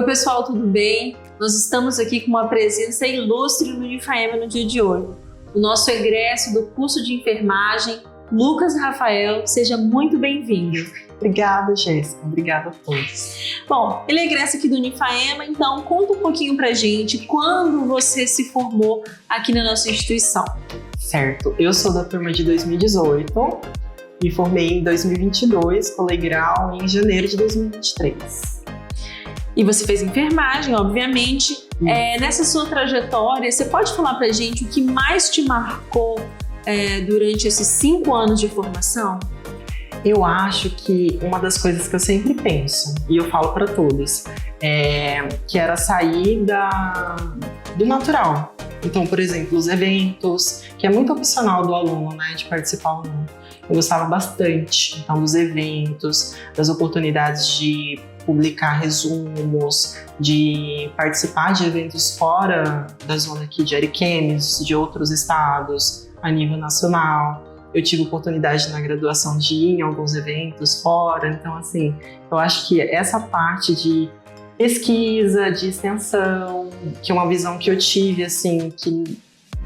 pessoal, tudo bem? Nós estamos aqui com uma presença ilustre no Unifaema no dia de hoje. O nosso egresso do curso de enfermagem, Lucas Rafael, seja muito bem-vindo. Obrigada, Jéssica. Obrigada a todos. Bom, ele é egresso aqui do Unifaema, então conta um pouquinho pra gente quando você se formou aqui na nossa instituição. Certo, eu sou da turma de 2018, me formei em 2022, colei grau em janeiro de 2023. E você fez enfermagem, obviamente. Nessa sua trajetória, você pode falar pra gente o que mais te marcou durante esses 5 anos de formação? Eu acho que uma das coisas que eu sempre penso, e eu falo para todos, que era sair do natural. Então, por exemplo, os eventos, que é muito opcional do aluno, né, de participar ou não. Eu gostava bastante, então, dos eventos, das oportunidades de publicar resumos, de participar de eventos fora da zona aqui de Ariquemes, de outros estados, a nível nacional. Eu tive oportunidade na graduação de ir em alguns eventos fora, então assim, eu acho que essa parte de pesquisa, de extensão, que é uma visão que eu tive, assim, que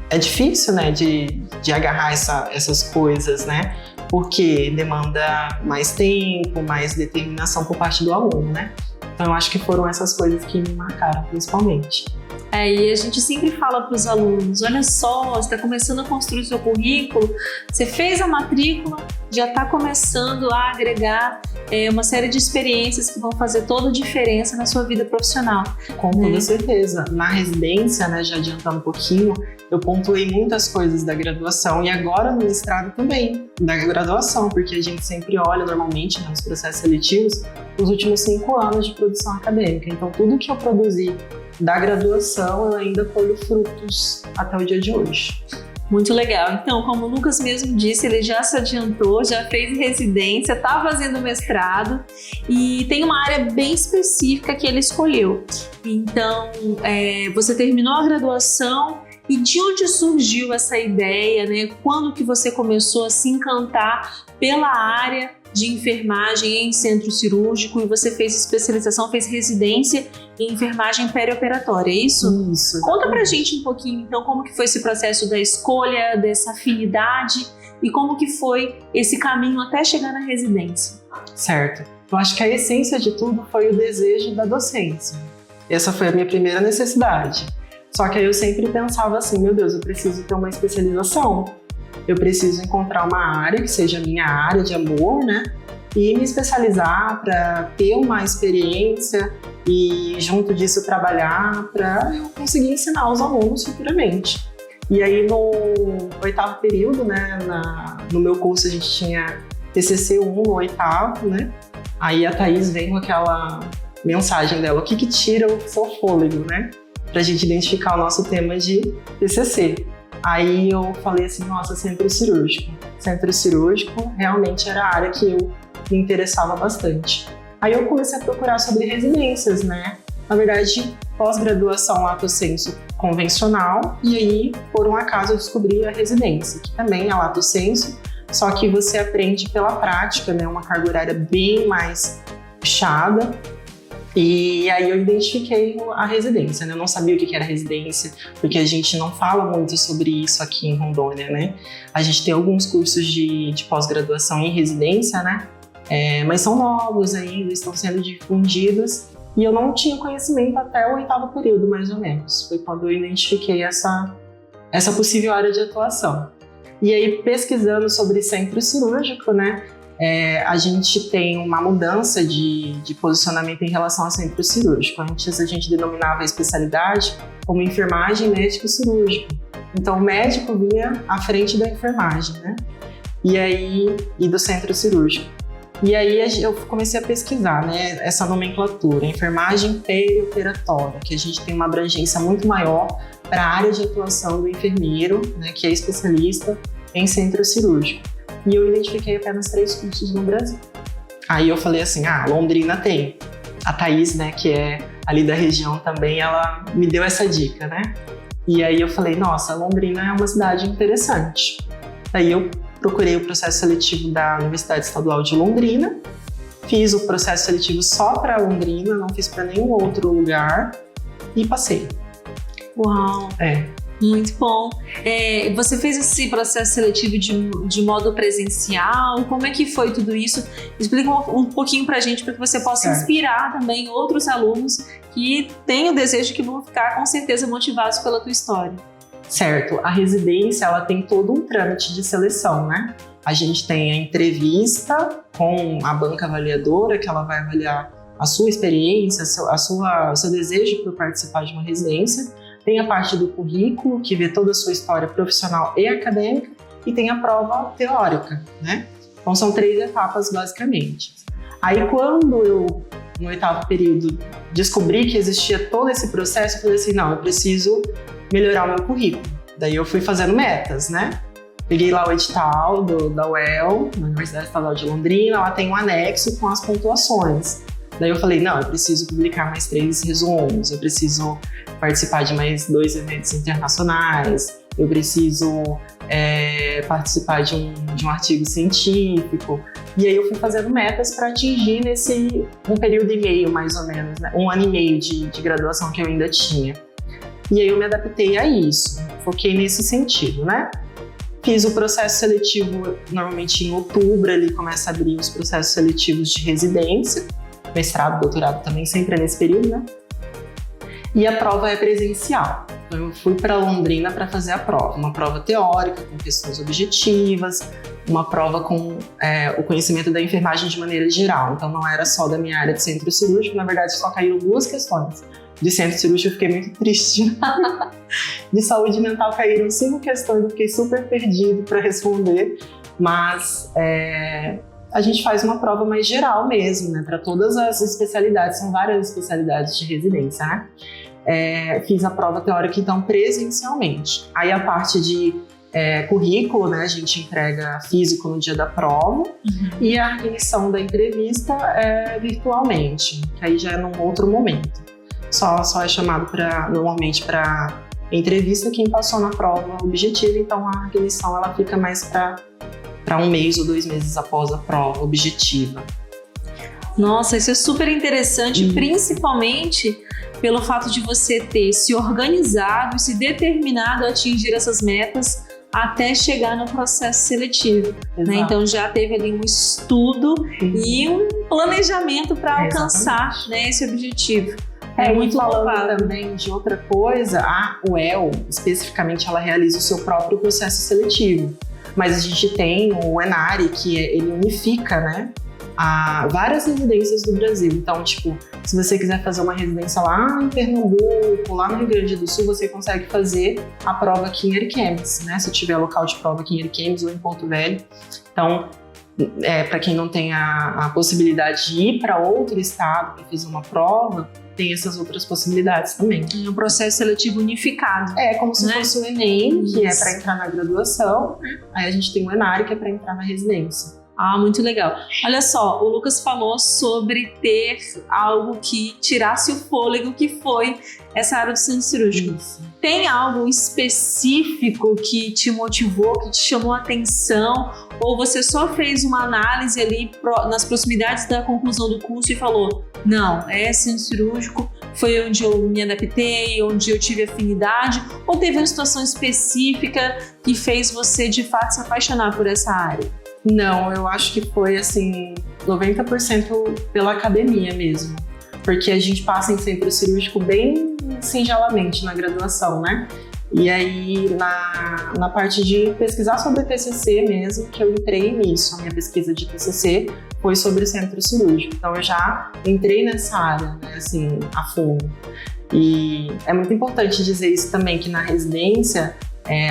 é difícil, né, de agarrar essas coisas, né, porque demanda mais tempo, mais determinação por parte do aluno, né. Então eu acho que foram essas coisas que me marcaram principalmente. E a gente sempre fala para os alunos, olha só, você está começando a construir o seu currículo, você fez a matrícula, já está começando a agregar uma série de experiências que vão fazer toda a diferença na sua vida profissional. Com toda certeza. Na residência, né, já adiantando um pouquinho, eu pontuei muitas coisas da graduação e agora no mestrado também, da graduação, porque a gente sempre olha normalmente nos processos seletivos os últimos 5 anos de produção acadêmica. Então tudo que eu produzi da graduação eu ainda colho frutos até o dia de hoje. Muito legal. Então, como o Lucas mesmo disse, ele já se adiantou, já fez residência, está fazendo mestrado e tem uma área bem específica que ele escolheu. Então, você terminou a graduação e de onde surgiu essa ideia, né? Quando que você começou a se encantar pela área de enfermagem em centro cirúrgico e você fez especialização, fez residência em enfermagem perioperatória, é isso? Isso. Conta pra gente um pouquinho, então, como que foi esse processo da escolha, dessa afinidade e como que foi esse caminho até chegar na residência. Certo. Eu acho que a essência de tudo foi o desejo da docência. Essa foi a minha primeira necessidade. Só que aí eu sempre pensava assim, meu Deus, eu preciso ter uma especialização. Eu preciso encontrar uma área que seja a minha área de amor, né? E me especializar para ter uma experiência e junto disso trabalhar para eu conseguir ensinar os alunos futuramente. E aí no 8º período, né, no meu curso a gente tinha TCC 1 no 8º, né? Aí a Thaís vem com aquela mensagem dela, o que tira o seu fôlego, né? Pra gente identificar o nosso tema de TCC. Aí eu falei assim, nossa, centro cirúrgico. Centro cirúrgico realmente era a área que eu me interessava bastante. Aí eu comecei a procurar sobre residências, né? Na verdade, pós-graduação lato sensu convencional, e aí, por um acaso, eu descobri a residência, que também é lato sensu, só que você aprende pela prática, né? Uma carga horária bem mais puxada. E aí eu identifiquei a residência, né? Eu não sabia o que era residência, porque a gente não fala muito sobre isso aqui em Rondônia, né? A gente tem alguns cursos de pós-graduação em residência, né? Mas são novos ainda, estão sendo difundidos. E eu não tinha conhecimento até o 8º período, mais ou menos. Foi quando eu identifiquei essa possível área de atuação. E aí, pesquisando sobre centro cirúrgico, né? A gente tem uma mudança de posicionamento em relação ao centro cirúrgico. Antes a gente denominava a especialidade como enfermagem médico-cirúrgico. Então o médico vinha à frente da enfermagem, né? E do centro cirúrgico. E aí eu comecei a pesquisar, né, essa nomenclatura, enfermagem perioperatória, que a gente tem uma abrangência muito maior para a área de atuação do enfermeiro, né, que é especialista em centro cirúrgico. E eu identifiquei apenas 3 cursos no Brasil. Aí eu falei assim, Londrina tem. A Thaís, né, que é ali da região também, ela me deu essa dica, né? E aí eu falei, nossa, Londrina é uma cidade interessante. Aí eu procurei o processo seletivo da Universidade Estadual de Londrina Fiz o processo seletivo só para Londrina, não fiz para nenhum outro lugar e passei. Uau! Muito bom. Você fez esse processo seletivo de modo presencial? Como é que foi tudo isso? Explica um pouquinho pra gente, para que você possa inspirar também outros alunos que têm o desejo, que vão ficar com certeza motivados pela tua história. Certo. A residência, ela tem todo um trâmite de seleção, né? A gente tem a entrevista com a banca avaliadora, que ela vai avaliar a sua experiência, o seu desejo por participar de uma residência. Tem a parte do currículo, que vê toda a sua história profissional e acadêmica, e tem a prova teórica, né? Então são 3 etapas basicamente. Aí quando eu, no 8º período, descobri que existia todo esse processo, eu falei assim, não, eu preciso melhorar o meu currículo. Daí eu fui fazendo metas, né? Peguei lá o edital da UEL, da Universidade Estadual de Londrina, lá tem um anexo com as pontuações. Daí eu falei, não, eu preciso publicar mais 3 resumos, eu preciso participar de mais 2 eventos internacionais, eu preciso participar de um artigo científico. E aí eu fui fazendo metas para atingir nesse um período e meio, mais ou menos, né? 1 ano e meio de graduação que eu ainda tinha. E aí eu me adaptei a isso, foquei nesse sentido, né? Fiz o processo seletivo normalmente em outubro, ali começa a abrir os processos seletivos de residência, mestrado, doutorado também sempre é nesse período, né? E a prova é presencial. Então eu fui para Londrina para fazer a prova, uma prova teórica com questões objetivas, uma prova com o conhecimento da enfermagem de maneira geral. Então não era só da minha área de centro cirúrgico, na verdade só caíram 2 questões. De centro cirúrgico eu fiquei muito triste. De saúde mental caíram 5 questões, eu fiquei super perdido para responder, mas a gente faz uma prova mais geral mesmo, né, para todas as especialidades, são várias especialidades de residência, né? Fiz a prova teórica então presencialmente. Aí a parte de currículo, né, a gente entrega físico no dia da prova, e a admissão da entrevista virtualmente, que aí já é num outro momento. Só é chamado normalmente para entrevista quem passou na prova objetiva, então a admissão ela fica mais para 1 mês ou 2 meses após a prova objetiva. Nossa, isso é super interessante, principalmente pelo fato de você ter se organizado e se determinado a atingir essas metas até chegar no processo seletivo, né? Então já teve ali um estudo e um planejamento para alcançar, né, esse objetivo. Muito falando também de outra coisa, a UEL, especificamente, ela realiza o seu próprio processo seletivo. Mas a gente tem o ENARE, que ele unifica, né, várias residências do Brasil. Então, tipo, se você quiser fazer uma residência lá em Pernambuco, lá no Rio Grande do Sul, você consegue fazer a prova aqui em Ariquemes, né? Se tiver local de prova aqui em Ariquemes ou em Porto Velho. Então, para quem não tem a possibilidade de ir para outro estado para fazer uma prova, tem essas outras possibilidades também. E um processo seletivo unificado. Como se fosse o Enem, que é para entrar na graduação, aí a gente tem o ENARE, que é para entrar na residência. Muito legal. Olha só, o Lucas falou sobre ter algo que tirasse o fôlego, que foi essa área do centro cirúrgico. Isso. Tem algo específico que te motivou, que te chamou a atenção? Ou você só fez uma análise ali nas proximidades da conclusão do curso e falou, não, centro cirúrgico, foi onde eu me adaptei, onde eu tive afinidade? Ou teve uma situação específica que fez você de fato se apaixonar por essa área? Não, eu acho que foi assim, 90% pela academia mesmo. Porque a gente passa em centro cirúrgico bem singelamente na graduação, né? E aí, na parte de pesquisar sobre TCC mesmo, que eu entrei nisso. A minha pesquisa de TCC foi sobre centro cirúrgico. Então, eu já entrei nessa área, né, assim, a fundo. E é muito importante dizer isso também, que na residência,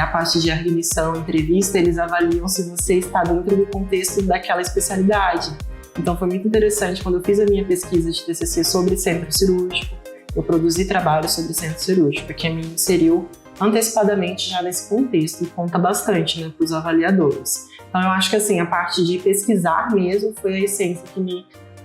a parte de admissão, entrevista, eles avaliam se você está dentro do contexto daquela especialidade. Então foi muito interessante quando eu fiz a minha pesquisa de TCC sobre centro cirúrgico, eu produzi trabalho sobre centro cirúrgico, porque me inseriu antecipadamente já nesse contexto e conta bastante, né, para os avaliadores. Então eu acho que assim, a parte de pesquisar mesmo foi a essência que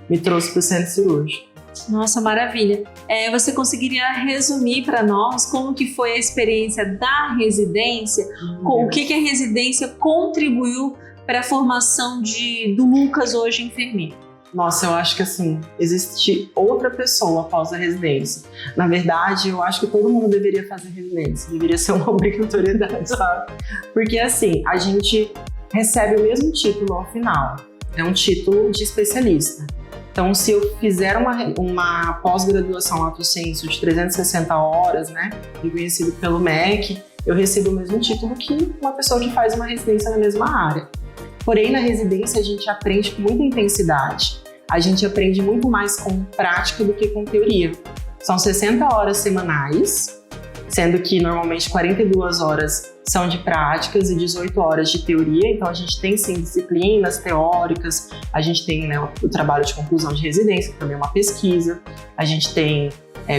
me trouxe para o centro cirúrgico. Nossa, maravilha. Você conseguiria resumir para nós como que foi a experiência da residência? O que a residência contribuiu para a formação do Lucas hoje enfermeiro? Nossa, eu acho que assim, existe outra pessoa após a residência. Na verdade, eu acho que todo mundo deveria fazer residência, deveria ser uma obrigatoriedade, sabe? Porque assim, a gente recebe o mesmo título ao final, é um título de especialista. Então, se eu fizer uma pós-graduação lato sensu de 360 horas, né, reconhecido pelo MEC, eu recebo o mesmo título que uma pessoa que faz uma residência na mesma área. Porém, na residência, a gente aprende com muita intensidade. A gente aprende muito mais com prática do que com teoria. São 60 horas semanais, sendo que normalmente 42 horas são de práticas e 18 horas de teoria. Então, a gente tem, sim, disciplinas teóricas, a gente tem, né, o trabalho de conclusão de residência, que também é uma pesquisa, a gente tem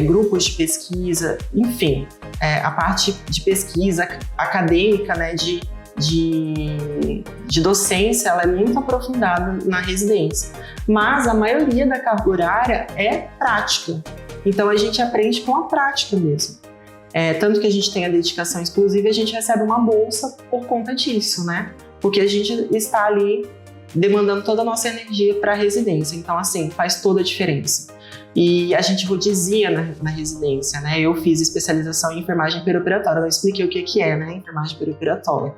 grupos de pesquisa, enfim, a parte de pesquisa acadêmica, né, de docência, ela é muito aprofundada na residência. Mas a maioria da carga horária é prática. Então, a gente aprende com a prática mesmo. Tanto que a gente tem a dedicação exclusiva, a gente recebe uma bolsa por conta disso, né? Porque a gente está ali demandando toda a nossa energia para a residência. Então, assim, faz toda a diferença. E a gente rodizia na residência, né? Eu fiz especialização em enfermagem perioperatória, eu expliquei o que é, né, enfermagem perioperatória.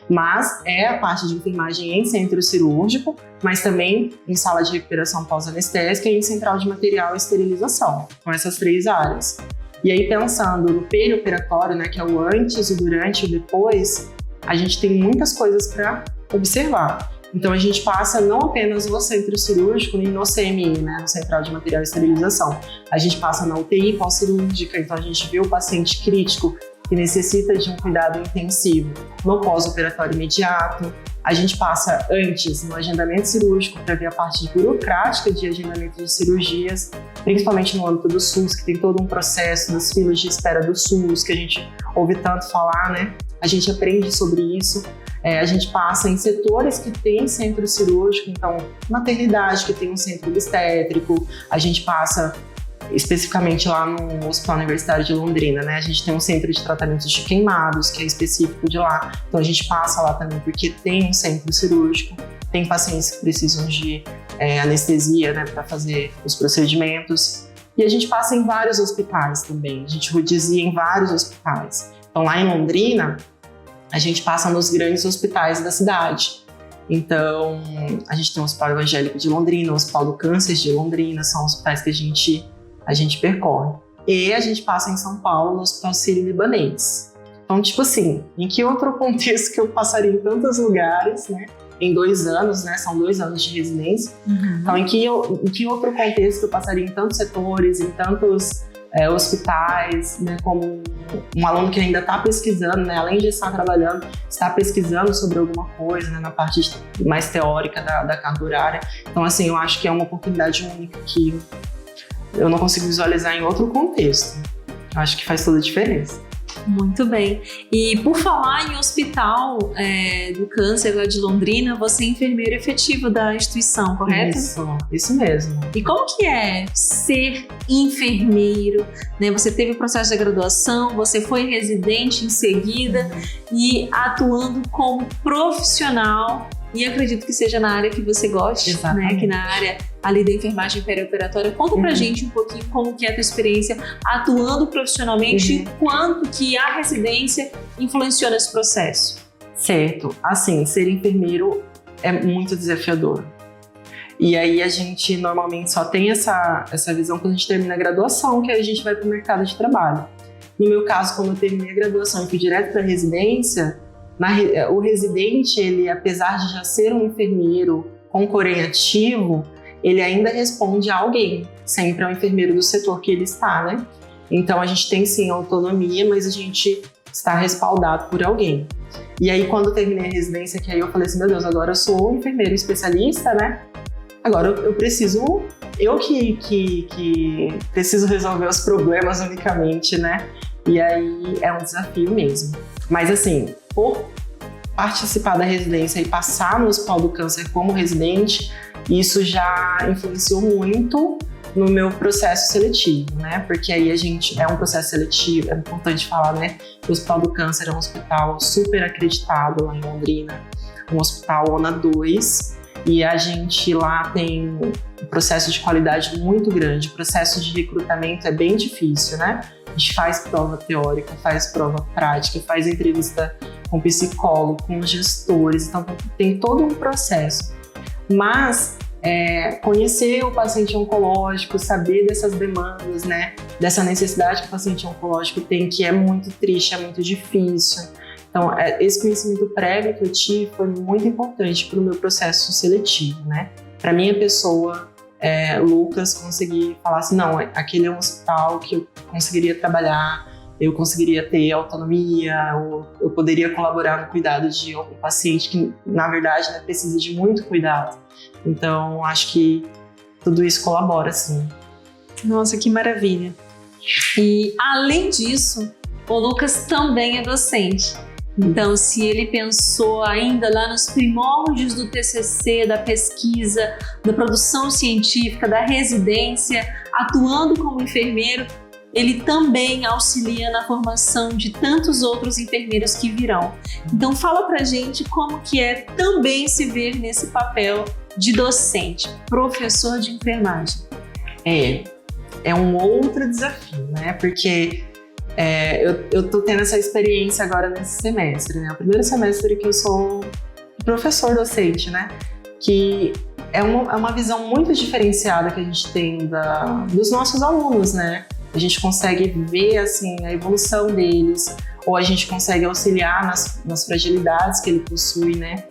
Mas é a parte de enfermagem em centro cirúrgico, mas também em sala de recuperação pós-anestésica e em central de material e esterilização, com essas 3 áreas. E aí, pensando no perioperatório, né, que é o antes, o durante e o depois, a gente tem muitas coisas para observar. Então, a gente passa não apenas no centro cirúrgico e no CMI, né, no Central de Material e Esterilização. A gente passa na UTI pós-cirúrgica, então a gente vê o paciente crítico que necessita de um cuidado intensivo no pós-operatório imediato. A gente passa antes no agendamento cirúrgico para ver a parte burocrática de agendamento de cirurgias, principalmente no âmbito do SUS, que tem todo um processo das filas de espera do SUS, que a gente ouve tanto falar, né? A gente aprende sobre isso. A gente passa em setores que tem centro cirúrgico, então maternidade, que tem um centro obstétrico. A gente passa especificamente lá no Hospital Universitário de Londrina, né? A gente tem um centro de tratamentos de queimados, que é específico de lá. Então a gente passa lá também porque tem um centro cirúrgico, tem pacientes que precisam de anestesia, né, para fazer os procedimentos. E a gente passa em vários hospitais também, a gente rodizia em vários hospitais. Então lá em Londrina, a gente passa nos grandes hospitais da cidade. Então, a gente tem o Hospital Evangélico de Londrina, o Hospital do Câncer de Londrina, são hospitais que a gente percorre. E a gente passa em São Paulo, no Hospital Sírio-Libanês. Então, tipo assim, em que outro contexto que eu passaria em tantos lugares, né? Em 2 anos, né? São 2 anos de residência. Uhum. Então, em que outro contexto que eu passaria em tantos setores, em tantos hospitais, né, como um aluno que ainda está pesquisando, né, além de estar trabalhando, está pesquisando sobre alguma coisa, né, na parte mais teórica da carga horária. Então, assim, eu acho que é uma oportunidade única que eu não consigo visualizar em outro contexto. Eu acho que faz toda a diferença. Muito bem. E por falar em hospital do câncer lá de Londrina, você é enfermeiro efetivo da instituição, correto? Isso mesmo. E como que é ser enfermeiro? Né? Você teve o processo de graduação, você foi residente em seguida e atuando como profissional, e acredito que seja na área que você goste, né? Que na área ali da enfermagem perioperatória. Conta pra gente um pouquinho como que é a tua experiência atuando profissionalmente e quanto que a residência influenciou nesse processo. Certo. Assim, ser enfermeiro é muito desafiador. E aí a gente normalmente só tem essa visão quando a gente termina a graduação, que aí a gente vai pro mercado de trabalho. No meu caso, quando eu terminei a graduação e fui direto pra residência, o residente, ele, apesar de já ser um enfermeiro com corém ativo, ele ainda responde a alguém, sempre ao enfermeiro do setor que ele está, né? Então a gente tem sim autonomia, mas a gente está respaldado por alguém. E aí quando eu terminei a residência, que aí eu falei assim, meu Deus, agora eu sou um enfermeiro especialista, né? Agora eu preciso, eu que preciso resolver os problemas unicamente, né? E aí é um desafio mesmo. Mas assim, por participar da residência e passar no Hospital do Câncer como residente, isso já influenciou muito no meu processo seletivo, né? Porque aí a gente é um processo seletivo, é importante falar, né? O Hospital do Câncer é um hospital super acreditado lá em Londrina, um hospital ONA 2, e a gente lá tem um processo de qualidade muito grande, o processo de recrutamento é bem difícil, né? A gente faz prova teórica, faz prova prática, faz entrevista com psicólogo, com gestores, então tem todo um processo. Mas conhecer o paciente oncológico, saber dessas demandas, né, dessa necessidade que o paciente oncológico tem, que é muito triste, é muito difícil. Então, esse conhecimento prévio que eu tive foi muito importante para o meu processo seletivo, né? Para minha pessoa, Lucas, conseguir falar assim, não, aquele é um hospital que eu conseguiria trabalhar, eu conseguiria ter autonomia, eu poderia colaborar no cuidado de um paciente que, na verdade, né, precisa de muito cuidado. Então, acho que tudo isso colabora, sim. Nossa, que maravilha. E, além disso, o Lucas também é docente. Então, se ele pensou ainda lá nos primórdios do TCC, da pesquisa, da produção científica, da residência, atuando como enfermeiro, ele também auxilia na formação de tantos outros enfermeiros que virão. Então, fala pra gente como que é também se ver nesse papel de docente, professor de enfermagem. É um outro desafio, né? Porque eu tô tendo essa experiência agora nesse semestre, né? O primeiro semestre que eu sou professor docente, né? Que é uma visão muito diferenciada que a gente tem dos nossos alunos, né? A gente consegue ver, assim, a evolução deles, ou a gente consegue auxiliar nas fragilidades que ele possui, né?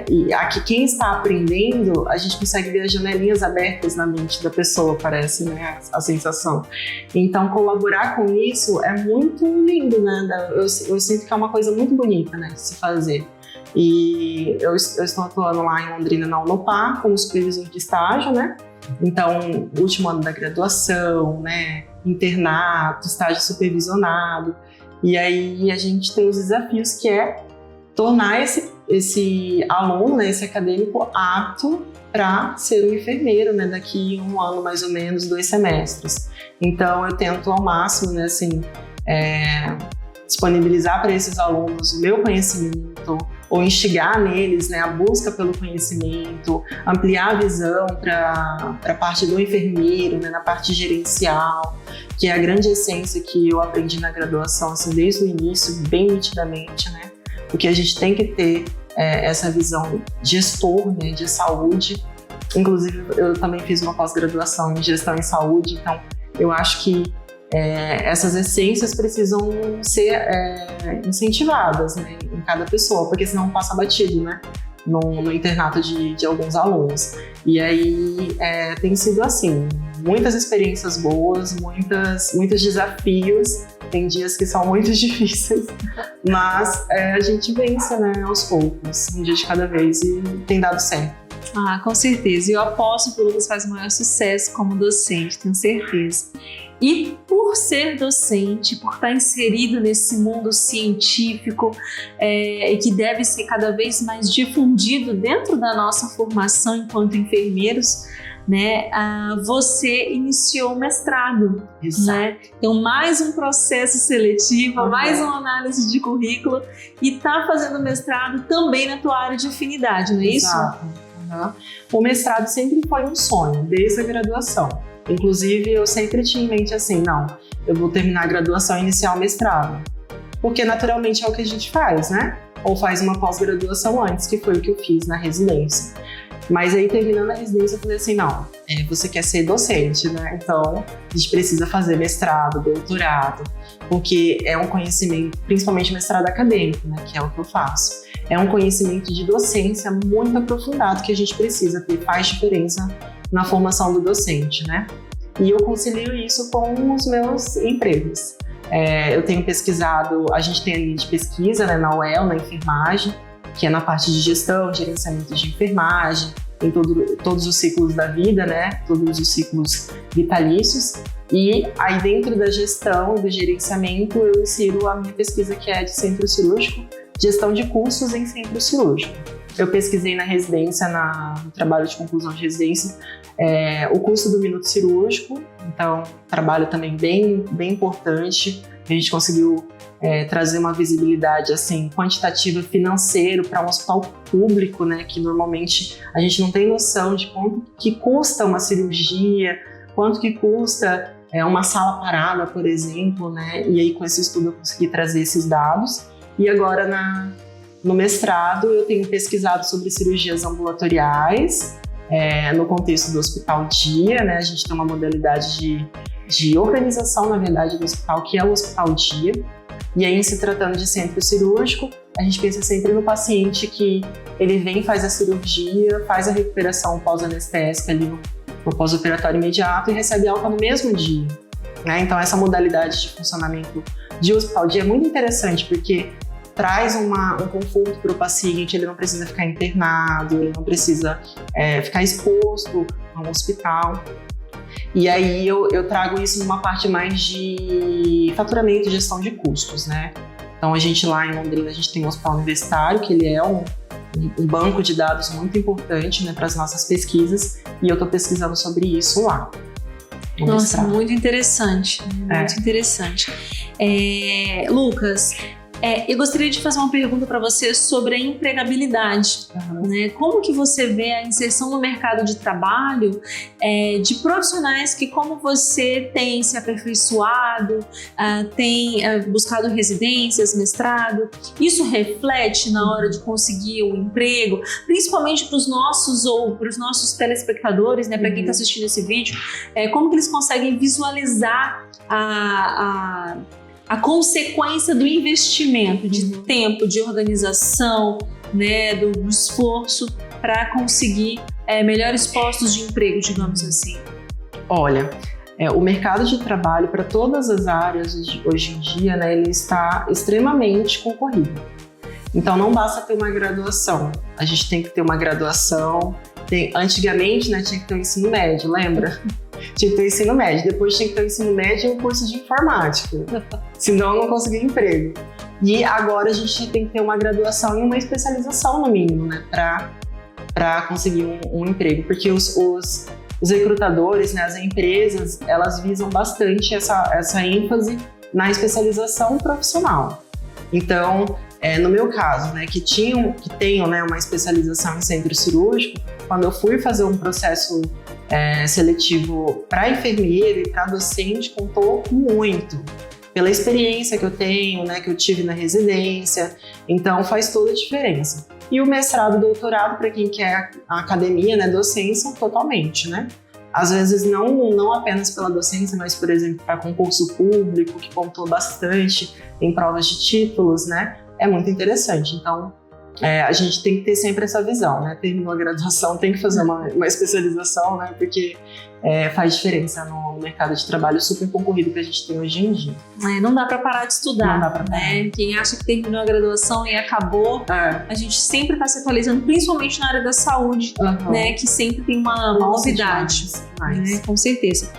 E aqui, quem está aprendendo, a gente consegue ver as janelinhas abertas na mente da pessoa, parece, né? A sensação. Então, colaborar com isso é muito lindo, né? Eu sinto que é uma coisa muito bonita, né? De se fazer. E eu estou atuando lá em Londrina, na Unopar, como supervisor de estágio, né? Então, último ano da graduação, né? Internato, estágio supervisionado. E aí a gente tem os desafios que é tornar esse aluno, né, esse acadêmico apto para ser um enfermeiro, né, daqui um ano mais ou menos, 2 semestres. Então eu tento ao máximo, né, assim, disponibilizar para esses alunos o meu conhecimento, ou instigar neles, né, a busca pelo conhecimento, ampliar a visão para a parte do enfermeiro, né, na parte gerencial, que é a grande essência que eu aprendi na graduação, assim, desde o início, bem nitidamente, né, porque a gente tem que ter essa visão gestor, né, de saúde. Inclusive, eu também fiz uma pós-graduação em gestão em saúde, então eu acho que essas essências precisam ser incentivadas, né, em cada pessoa, porque senão passa batido, né, no internato de alguns alunos. E aí tem sido assim, muitas experiências boas, muitos desafios, tem dias que são muito difíceis, mas a gente vence, né, aos poucos, um dia de cada vez, e tem dado certo. Ah, com certeza. E eu aposto que o Lucas faz o maior sucesso como docente, tenho certeza. E por ser docente, por estar inserido nesse mundo científico e que deve ser cada vez mais difundido dentro da nossa formação enquanto enfermeiros, né, você iniciou o mestrado, né? Então mais um processo seletivo, mais uma análise de currículo, e está fazendo mestrado também na tua área de afinidade, não é isso? O mestrado sempre foi um sonho, desde a graduação. Inclusive, eu sempre tinha em mente assim, não, eu vou terminar a graduação e iniciar o mestrado. Porque naturalmente é o que a gente faz, né? Ou faz uma pós-graduação antes, que foi o que eu fiz na residência. Mas aí, terminando a residência, eu falei assim, não, você quer ser docente, né? Então, a gente precisa fazer mestrado, doutorado, porque é um conhecimento, principalmente mestrado acadêmico, né? Que é o que eu faço. É um conhecimento de docência muito aprofundado que a gente precisa ter, faz diferença na formação do docente, né? E eu concilio isso com os meus empregos. Eu tenho pesquisado, a gente tem a linha de pesquisa, né, na UEL, na enfermagem, que é na parte de gestão, gerenciamento de enfermagem, em todos os ciclos da vida, né, todos os ciclos vitalícios. E aí dentro da gestão, do gerenciamento, eu insiro a minha pesquisa que é de centro cirúrgico, gestão de cursos em centro cirúrgico. Eu pesquisei na residência, no trabalho de conclusão de residência, o curso do minuto cirúrgico, então trabalho também bem importante. A gente conseguiu trazer uma visibilidade assim, quantitativa financeira para um hospital público, né, que normalmente a gente não tem noção de quanto que custa uma cirurgia, quanto que custa uma sala parada, por exemplo, né? E aí com esse estudo eu consegui trazer esses dados. E agora no mestrado eu tenho pesquisado sobre cirurgias ambulatoriais no contexto do hospital dia, né? A gente tem uma modalidade de organização, na verdade, do hospital, que é o hospital dia. E aí, se tratando de centro cirúrgico, a gente pensa sempre no paciente que ele vem, faz a cirurgia, faz a recuperação pós-anestésica ali no pós-operatório imediato e recebe alta no mesmo dia, né? Então, essa modalidade de funcionamento de hospital dia é muito interessante, porque traz um conforto para o paciente, ele não precisa ficar internado, ele não precisa ficar exposto a um hospital. E aí eu trago isso numa parte mais de faturamento e gestão de custos, né? Então a gente lá em Londrina, a gente tem um hospital universitário, que ele é um banco de dados muito importante, né, para as nossas pesquisas, e eu estou pesquisando sobre isso lá. Nossa, muito interessante, muito interessante. Lucas, eu gostaria de fazer uma pergunta para você sobre a empregabilidade. Né? Como que você vê a inserção no mercado de trabalho de profissionais que, como você, tem se aperfeiçoado, tem buscado residências, mestrado? Isso reflete na hora de conseguir um emprego, principalmente para os nossos telespectadores, né? Para quem está assistindo esse vídeo, como que eles conseguem visualizar a consequência do investimento, de tempo, de organização, né, do esforço para conseguir melhores postos de emprego, digamos assim? Olha, o mercado de trabalho para todas as áreas hoje em dia, né, ele está extremamente concorrido. Então não basta ter uma graduação, a gente tem que ter uma graduação. Antigamente, né, tinha que ter o ensino médio, lembra? Tinha que ter o ensino médio, depois tinha que ter o ensino médio e um curso de informática, senão eu não conseguia emprego. E agora a gente tem que ter uma graduação e uma especialização no mínimo, né, para conseguir um emprego, porque os recrutadores, né, as empresas, elas visam bastante essa ênfase na especialização profissional. Então, no meu caso, né, que tenham, né, uma especialização em centro cirúrgico, quando eu fui fazer um processo seletivo para enfermeiro e para docente, contou muito pela experiência que eu tenho, né, que eu tive na residência. Então faz toda a diferença. E o mestrado, doutorado, para quem quer a academia, né, docência, totalmente, né? Às vezes não apenas pela docência, mas, por exemplo, para concurso público, que pontua bastante em provas de títulos, né? É muito interessante. Então, a gente tem que ter sempre essa visão, né? Terminou a graduação, tem que fazer uma especialização, né? Porque faz diferença no mercado de trabalho super concorrido que a gente tem hoje em dia. Não dá para parar de estudar. Não dá para parar. Né? Quem acha que terminou a graduação e acabou, a gente sempre está se atualizando, principalmente na área da saúde, né? Que sempre tem uma novidade. Né? Com certeza.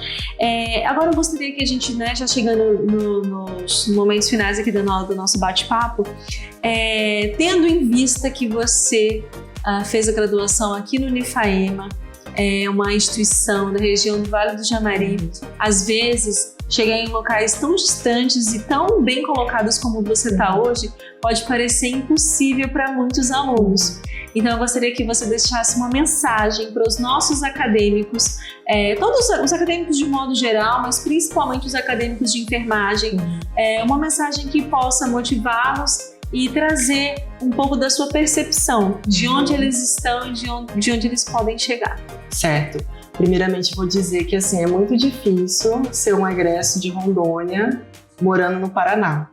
Agora eu gostaria que a gente, né, já chegando nos momentos finais aqui do nosso bate-papo, tendo em vista que você fez a graduação aqui no Unifaema, uma instituição da região do Vale do Javari, às vezes chegar em locais tão distantes e tão bem colocados como você está hoje pode parecer impossível para muitos alunos. Então eu gostaria que você deixasse uma mensagem para os nossos acadêmicos, todos os acadêmicos de modo geral, mas principalmente os acadêmicos de enfermagem, uma mensagem que possa motivá-los e trazer um pouco da sua percepção de onde eles estão e de onde eles podem chegar. Certo. Primeiramente, vou dizer que assim, é muito difícil ser um egresso de Rondônia morando no Paraná,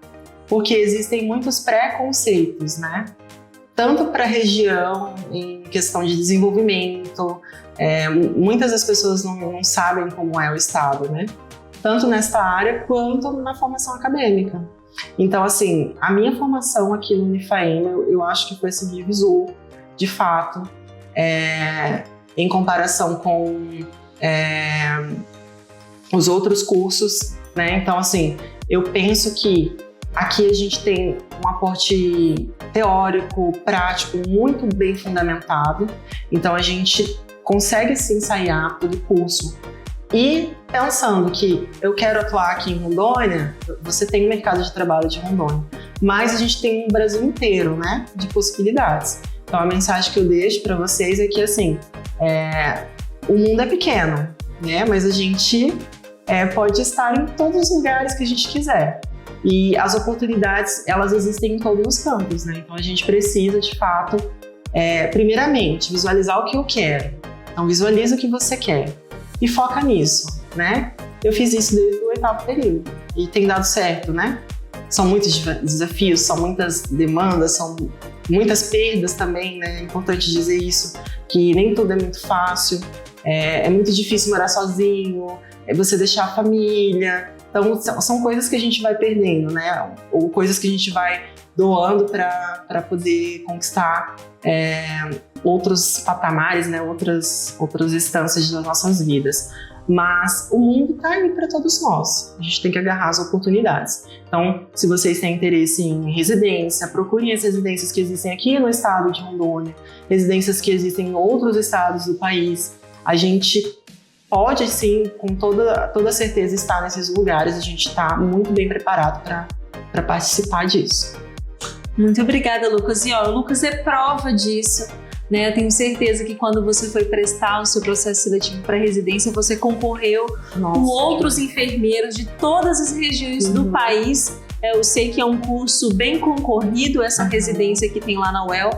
porque existem muitos preconceitos, né? Tanto para a região, em questão de desenvolvimento, muitas das pessoas não sabem como é o estado, né? Tanto nesta área quanto na formação acadêmica. Então, assim, a minha formação aqui no Unifaema, eu acho que foi esse divisor, de fato, em comparação com os outros cursos, né? Então, assim, eu penso que aqui a gente tem um aporte teórico, prático, muito bem fundamentado. Então, a gente consegue se ensaiar todo o curso E pensando que eu quero atuar aqui em Rondônia, você tem o mercado de trabalho de Rondônia, mas a gente tem um Brasil inteiro, né, de possibilidades. Então a mensagem que eu deixo para vocês é que assim, o mundo é pequeno, né, mas a gente pode estar em todos os lugares que a gente quiser. E as oportunidades, elas existem em todos os campos, né? Então a gente precisa, de fato, primeiramente, visualizar o que eu quero. Então visualiza o que você quer e foca nisso, né? Eu fiz isso desde o 8º período e tem dado certo, né? São muitos desafios, são muitas demandas, são muitas perdas também, né? É importante dizer isso, que nem tudo é muito fácil, é muito difícil morar sozinho, você deixar a família. Então, são coisas que a gente vai perdendo, né? Ou coisas que a gente vai doando para poder conquistar outros patamares, né? Outras instâncias das nossas vidas. Mas o mundo está aí para todos nós. A gente tem que agarrar as oportunidades. Então, se vocês têm interesse em residência, procurem as residências que existem aqui no estado de Rondônia, residências que existem em outros estados do país. A gente pode, sim, com toda certeza, estar nesses lugares. A gente está muito bem preparado para participar disso. Muito obrigada, Lucas. E o Lucas é prova disso, né? Eu tenho certeza que quando você foi prestar o seu processo seletivo para residência, você concorreu com outros enfermeiros de todas as regiões do país. Eu sei que é um curso bem concorrido, essa residência que tem lá na UEL.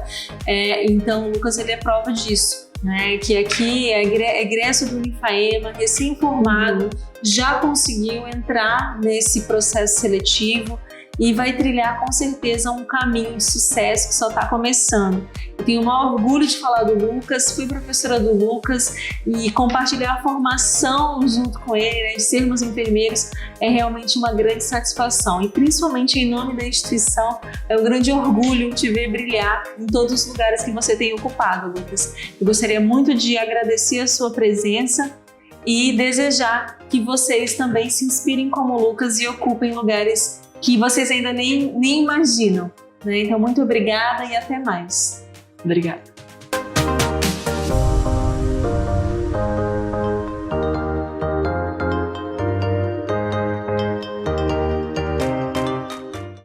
Então, o Lucas, ele é prova disso. Né, que aqui é egresso do Unifaema, recém-formado, já conseguiu entrar nesse processo seletivo e vai trilhar com certeza um caminho de sucesso que só está começando. Eu tenho o maior orgulho de falar do Lucas, fui professora do Lucas e compartilhar a formação junto com ele, né, de sermos enfermeiros, é realmente uma grande satisfação e principalmente em nome da instituição, é um grande orgulho te ver brilhar em todos os lugares que você tem ocupado, Lucas. Eu gostaria muito de agradecer a sua presença e desejar que vocês também se inspirem como o Lucas e ocupem lugares que vocês ainda nem imaginam, né? Então, muito obrigada e até mais. Obrigada.